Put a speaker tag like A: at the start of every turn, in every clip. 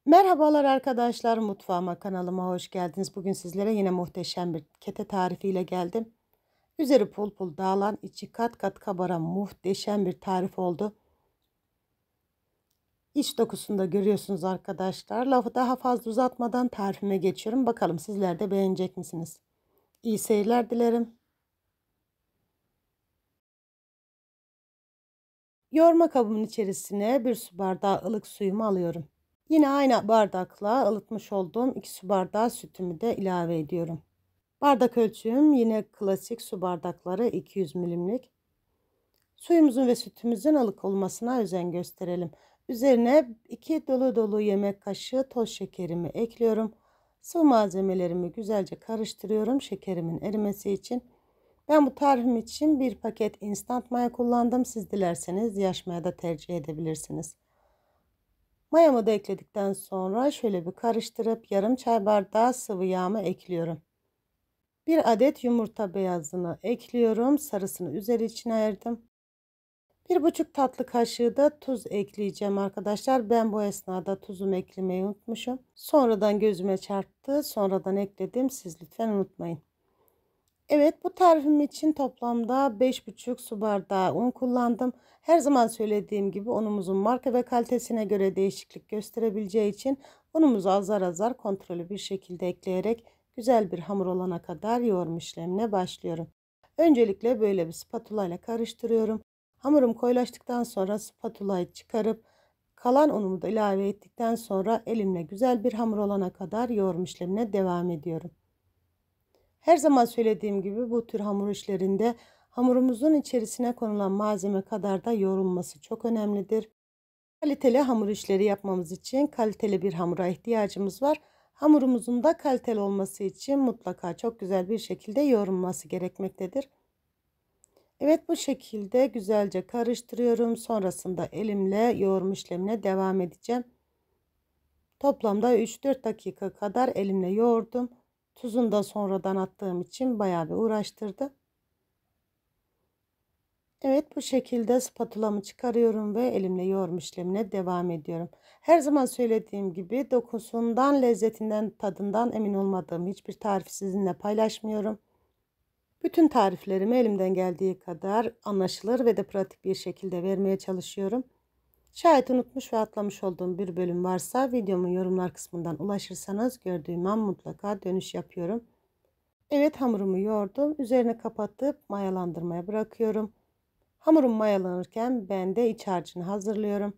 A: Merhabalar arkadaşlar, mutfağıma kanalıma hoş geldiniz. Bugün sizlere yine muhteşem bir kete tarifiyle geldim. Üzeri pul pul dağılan, içi kat kat kabaran muhteşem bir tarif oldu. İç dokusunu da görüyorsunuz arkadaşlar. Lafı daha fazla uzatmadan tarifime geçiyorum. Bakalım sizler de beğenecek misiniz? İyi seyirler dilerim. Yoğurma kabımın içerisine bir su bardağı ılık suyumu alıyorum. Yine aynı bardakla ılıtmış olduğum 2 su bardağı sütümü de ilave ediyorum. Bardak ölçüm yine klasik su bardakları 200 milimlik. Suyumuzun ve sütümüzün ılık olmasına özen gösterelim. Üzerine 2 dolu dolu yemek kaşığı toz şekerimi ekliyorum. Sıvı malzemelerimi güzelce karıştırıyorum şekerimin erimesi için. Ben bu tarifim için bir paket instant maya kullandım. Siz dilerseniz yaş maya da tercih edebilirsiniz. Mayamı da ekledikten sonra şöyle bir karıştırıp yarım çay bardağı sıvı yağımı ekliyorum. Bir adet yumurta beyazını ekliyorum. Sarısını üzeri için ayırdım. 1,5 tatlı kaşığı da tuz ekleyeceğim arkadaşlar. Ben bu esnada tuzumu eklemeyi unutmuşum. Sonradan gözüme çarptı. Sonradan ekledim. Siz lütfen unutmayın. Evet, bu tarifim için toplamda 5,5 su bardağı un kullandım. Her zaman söylediğim gibi unumuzun marka ve kalitesine göre değişiklik gösterebileceği için unumuzu azar azar kontrollü bir şekilde ekleyerek güzel bir hamur olana kadar yoğurma işlemine başlıyorum. Öncelikle böyle bir spatula ile karıştırıyorum. Hamurum koyulaştıktan sonra spatulayı çıkarıp kalan unumu da ilave ettikten sonra elimle güzel bir hamur olana kadar yoğurma işlemine devam ediyorum. Her zaman söylediğim gibi bu tür hamur işlerinde hamurumuzun içerisine konulan malzeme kadar da yoğrulması çok önemlidir. Kaliteli hamur işleri yapmamız için kaliteli bir hamura ihtiyacımız var. Hamurumuzun da kaliteli olması için mutlaka çok güzel bir şekilde yoğrulması gerekmektedir. Evet, bu şekilde güzelce karıştırıyorum. Sonrasında elimle yoğurma işlemine devam edeceğim. Toplamda 3-4 dakika kadar elimle yoğurdum. Tuzunu da sonradan attığım için bayağı bir uğraştırdı. Evet, bu şekilde spatulamı çıkarıyorum ve elimle yoğurma işlemine devam ediyorum. Her zaman söylediğim gibi dokusundan, lezzetinden, tadından emin olmadığım hiçbir tarifi sizinle paylaşmıyorum. Bütün tariflerimi elimden geldiği kadar anlaşılır ve de pratik bir şekilde vermeye çalışıyorum. Şayet unutmuş ve atlamış olduğum bir bölüm varsa videomun yorumlar kısmından ulaşırsanız gördüğüm an mutlaka dönüş yapıyorum. Evet, hamurumu yoğurdum. Üzerine kapatıp mayalandırmaya bırakıyorum. Hamurum mayalanırken ben de iç harcını hazırlıyorum.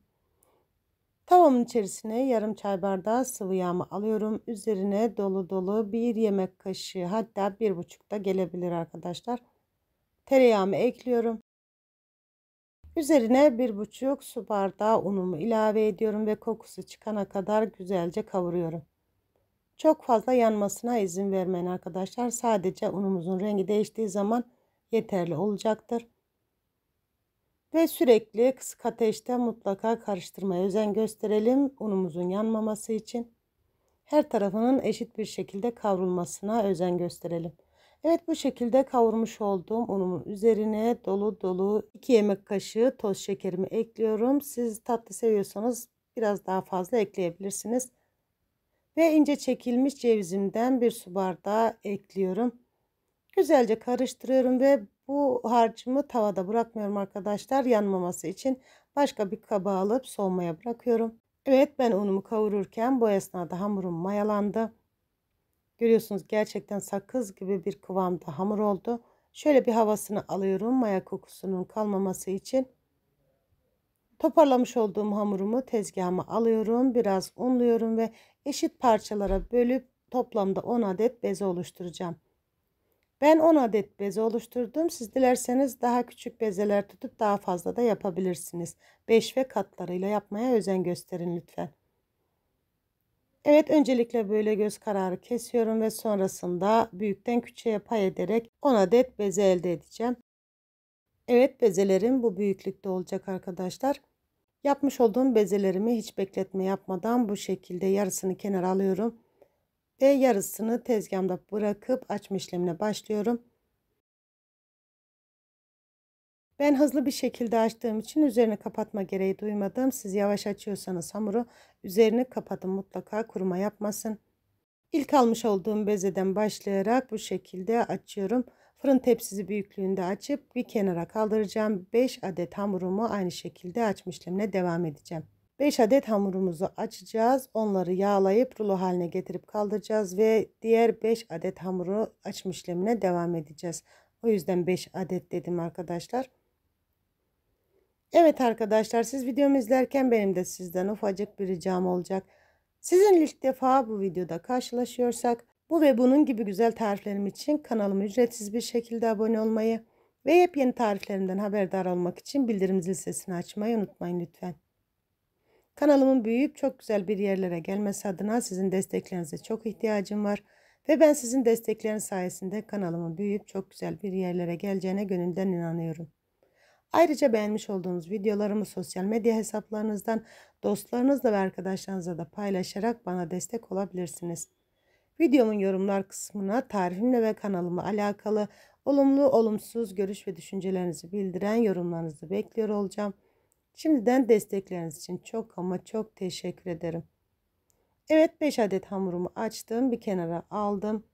A: Tavamın içerisine yarım çay bardağı sıvı yağımı alıyorum. Üzerine dolu dolu bir yemek kaşığı, hatta 1,5 da gelebilir arkadaşlar. Tereyağımı ekliyorum. Üzerine 1,5 su bardağı unumu ilave ediyorum ve kokusu çıkana kadar güzelce kavuruyorum. Çok fazla yanmasına izin vermeyin arkadaşlar. Sadece unumuzun rengi değiştiği zaman yeterli olacaktır. Ve sürekli kısık ateşte mutlaka karıştırmaya özen gösterelim unumuzun yanmaması için. Her tarafının eşit bir şekilde kavrulmasına özen gösterelim. Evet, bu şekilde kavurmuş olduğum unumun üzerine dolu dolu 2 yemek kaşığı toz şekerimi ekliyorum. Siz tatlı seviyorsanız biraz daha fazla ekleyebilirsiniz. Ve ince çekilmiş cevizimden 1 su bardağı ekliyorum. Güzelce karıştırıyorum ve bu harcımı tavada bırakmıyorum arkadaşlar. Yanmaması için başka bir kaba alıp soğumaya bırakıyorum. Evet, ben unumu kavururken bu esnada hamurum mayalandı. Görüyorsunuz, gerçekten sakız gibi bir kıvamda hamur oldu. Şöyle bir havasını alıyorum maya kokusunun kalmaması için. Toparlamış olduğum hamurumu tezgahıma alıyorum. Biraz unluyorum ve eşit parçalara bölüp toplamda 10 adet beze oluşturacağım. Ben 10 adet beze oluşturdum. Siz dilerseniz daha küçük bezeler tutup daha fazla da yapabilirsiniz. 5 ve katlarıyla yapmaya özen gösterin lütfen. Evet, öncelikle böyle göz kararı kesiyorum ve sonrasında büyükten küçüğe pay ederek 10 adet beze elde edeceğim. Evet, bezelerim bu büyüklükte olacak arkadaşlar. Yapmış olduğum bezelerimi hiç bekletme yapmadan bu şekilde yarısını kenara alıyorum. Ve yarısını tezgahımda bırakıp açma işlemine başlıyorum. Ben hızlı bir şekilde açtığım için üzerine kapatma gereği duymadım. Siz yavaş açıyorsanız hamuru üzerini kapatın, mutlaka kuruma yapmasın. İlk almış olduğum bezeden başlayarak bu şekilde açıyorum. Fırın tepsisi büyüklüğünde açıp bir kenara kaldıracağım. 5 adet hamurumu aynı şekilde açma işlemine devam edeceğim. 5 adet hamurumuzu açacağız. Onları yağlayıp rulo haline getirip kaldıracağız ve diğer 5 adet hamuru açma işlemine devam edeceğiz. O yüzden 5 adet dedim arkadaşlar. Evet arkadaşlar, siz videomu izlerken benim de sizden ufacık bir ricam olacak. Sizinle ilk defa bu videoda karşılaşıyorsak bu ve bunun gibi güzel tariflerim için kanalıma ücretsiz bir şekilde abone olmayı ve yepyeni tariflerimden haberdar olmak için bildirim zil sesini açmayı unutmayın lütfen. Kanalımın büyüyüp çok güzel bir yerlere gelmesi adına sizin desteklerinize çok ihtiyacım var. Ve ben sizin destekleriniz sayesinde kanalımın büyüyüp çok güzel bir yerlere geleceğine gönülden inanıyorum. Ayrıca beğenmiş olduğunuz videolarımı sosyal medya hesaplarınızdan dostlarınızla ve arkadaşlarınızla da paylaşarak bana destek olabilirsiniz. Videomun yorumlar kısmına tarifimle ve kanalıma alakalı olumlu olumsuz görüş ve düşüncelerinizi bildiren yorumlarınızı bekliyor olacağım. Şimdiden destekleriniz için çok ama çok teşekkür ederim. Evet, 5 adet hamurumu açtım, bir kenara aldım.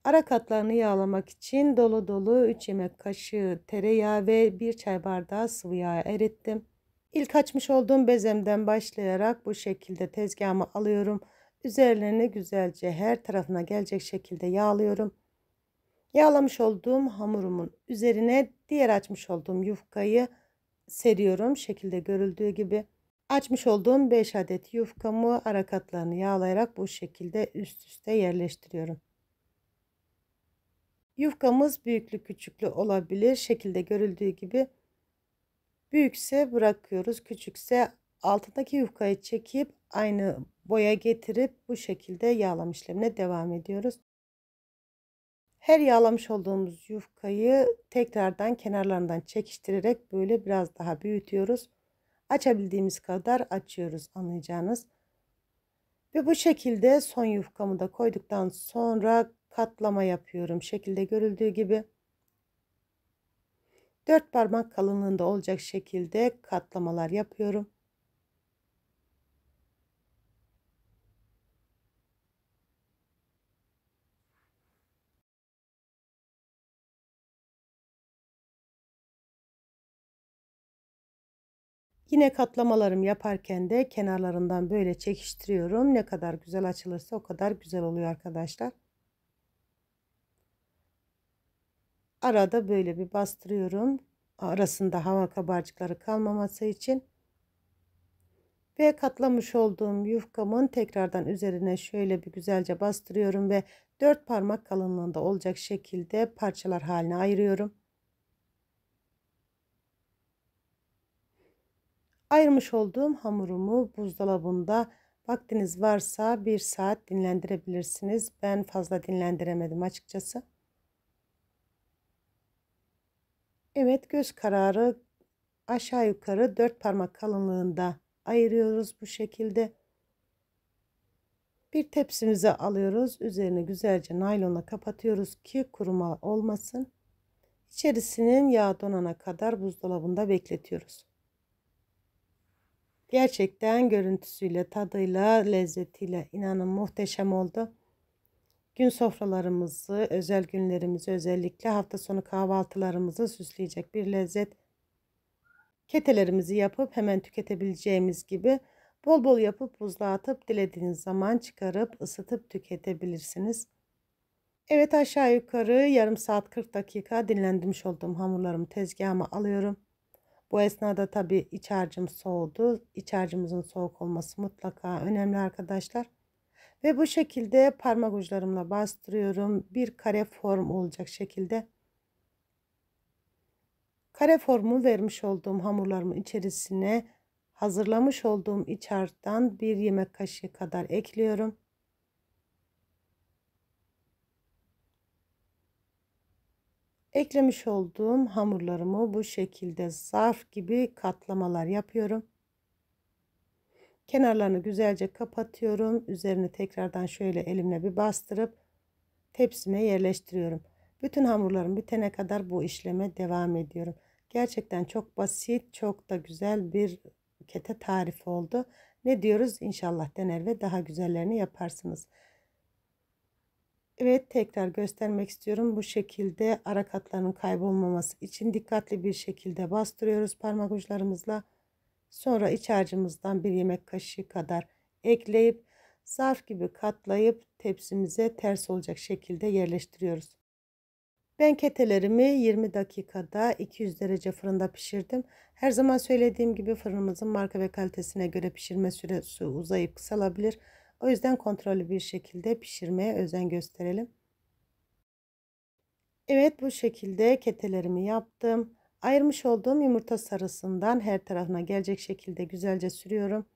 A: Ara katlarını yağlamak için dolu dolu 3 yemek kaşığı tereyağı ve 1 çay bardağı sıvı yağ erittim. İlk açmış olduğum bezemden başlayarak bu şekilde tezgahıma alıyorum. Üzerlerini güzelce her tarafına gelecek şekilde yağlıyorum. Yağlamış olduğum hamurumun üzerine diğer açmış olduğum yufkayı seriyorum. Şekilde görüldüğü gibi. Açmış olduğum 5 adet yufkamı ara katlarını yağlayarak bu şekilde üst üste yerleştiriyorum. Yufkamız büyüklü küçüklü olabilir. Şekilde görüldüğü gibi. Büyükse bırakıyoruz. Küçükse altındaki yufkayı çekip aynı boya getirip bu şekilde yağlama işlemine devam ediyoruz. Her yağlamış olduğumuz yufkayı tekrardan kenarlarından çekiştirerek böyle biraz daha büyütüyoruz. Açabildiğimiz kadar açıyoruz, anlayacağınız. Ve bu şekilde son yufkamı da koyduktan sonra katlama yapıyorum. Şekilde görüldüğü gibi 4 parmak kalınlığında olacak şekilde katlamalar yapıyorum. Yine katlamalarım yaparken de kenarlarından böyle çekiştiriyorum. Ne kadar güzel açılırsa o kadar güzel oluyor arkadaşlar. Arada böyle bir bastırıyorum. Arasında hava kabarcıkları kalmaması için. Ve katlamış olduğum yufkamın tekrardan üzerine şöyle bir güzelce bastırıyorum ve 4 parmak kalınlığında olacak şekilde parçalar haline ayırıyorum. Ayırmış olduğum hamurumu buzdolabında vaktiniz varsa 1 saat dinlendirebilirsiniz. Ben fazla dinlendiremedim açıkçası. Evet, göz kararı aşağı yukarı 4 parmak kalınlığında ayırıyoruz bu şekilde. Bir tepsimize alıyoruz. Üzerini güzelce naylonla kapatıyoruz ki kuruma olmasın. İçerisinin yağ donana kadar buzdolabında bekletiyoruz. Gerçekten görüntüsüyle, tadıyla, lezzetiyle inanın muhteşem oldu. Gün sofralarımızı, özel günlerimizi, özellikle hafta sonu kahvaltılarımızı süsleyecek bir lezzet. Ketelerimizi yapıp hemen tüketebileceğimiz gibi bol bol yapıp buzluğa atıp dilediğiniz zaman çıkarıp ısıtıp tüketebilirsiniz. Evet, aşağı yukarı yarım saat 40 dakika dinlendirmiş olduğum hamurlarımı tezgahıma alıyorum. Bu esnada tabii iç harcım soğudu. İç harcımızın soğuk olması mutlaka önemli arkadaşlar. Ve bu şekilde parmak uçlarımla bastırıyorum. Bir kare form olacak şekilde. Kare formu vermiş olduğum hamurlarımın içerisine hazırlamış olduğum iç harçtan 1 yemek kaşığı kadar ekliyorum. Eklemiş olduğum hamurlarımı bu şekilde zarf gibi katlamalar yapıyorum. Kenarlarını güzelce kapatıyorum. Üzerini tekrardan şöyle elimle bir bastırıp tepsime yerleştiriyorum. Bütün hamurlarım bitene kadar bu işleme devam ediyorum. Gerçekten çok basit, çok da güzel bir kete tarifi oldu. Ne diyoruz? İnşallah dener ve daha güzellerini yaparsınız. Evet, tekrar göstermek istiyorum. Bu şekilde ara katlarının kaybolmaması için dikkatli bir şekilde bastırıyoruz parmak uçlarımızla. Sonra iç harcımızdan bir yemek kaşığı kadar ekleyip zarf gibi katlayıp tepsimize ters olacak şekilde yerleştiriyoruz. Ben ketelerimi 20 dakikada 200 derece fırında pişirdim. Her zaman söylediğim gibi fırınımızın marka ve kalitesine göre pişirme süresi uzayıp kısalabilir. O yüzden kontrollü bir şekilde pişirmeye özen gösterelim. Evet, bu şekilde ketelerimi yaptım. Ayırmış olduğum yumurta sarısından her tarafına gelecek şekilde güzelce sürüyorum.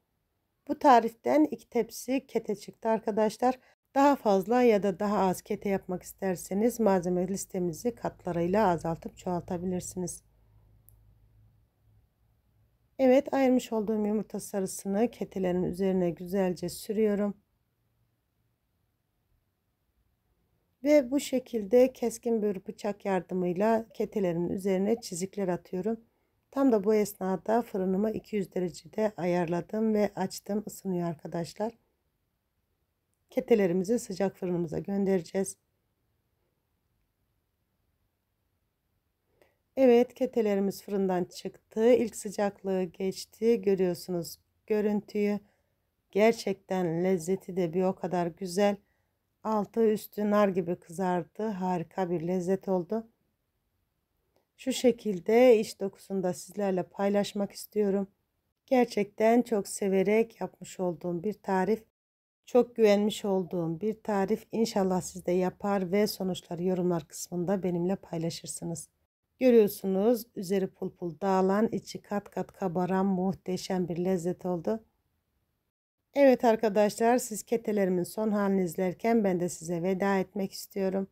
A: Bu tariften 2 tepsi kete çıktı arkadaşlar. Daha fazla ya da daha az kete yapmak isterseniz malzeme listemizi katlarıyla azaltıp çoğaltabilirsiniz. Evet, ayırmış olduğum yumurta sarısını ketelerin üzerine güzelce sürüyorum. Ve bu şekilde keskin bir bıçak yardımıyla ketelerimin üzerine çizikler atıyorum. Tam da bu esnada fırınımı 200 derecede ayarladım ve açtım, ısınıyor arkadaşlar. Ketelerimizi sıcak fırınımıza göndereceğiz. Evet, ketelerimiz fırından çıktı. İlk sıcaklığı geçti. Görüyorsunuz görüntüyü. Gerçekten lezzeti de bir o kadar güzel. Altı üstü nar gibi kızardı. Harika bir lezzet oldu. Şu şekilde iç dokusunu da sizlerle paylaşmak istiyorum. Gerçekten çok severek yapmış olduğum bir tarif. Çok güvenmiş olduğum bir tarif. İnşallah siz de yapar ve sonuçları yorumlar kısmında benimle paylaşırsınız. Görüyorsunuz üzeri pul pul dağılan, içi kat kat kabaran muhteşem bir lezzet oldu. Evet arkadaşlar, siz ketelerimin son halini izlerken ben de size veda etmek istiyorum.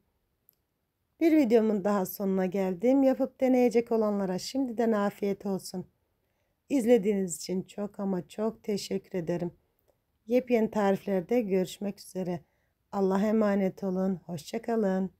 A: Bir videomun daha sonuna geldim. Yapıp deneyecek olanlara şimdiden afiyet olsun. İzlediğiniz için çok ama çok teşekkür ederim. Yepyeni tariflerde görüşmek üzere. Allah'a emanet olun. Hoşça kalın.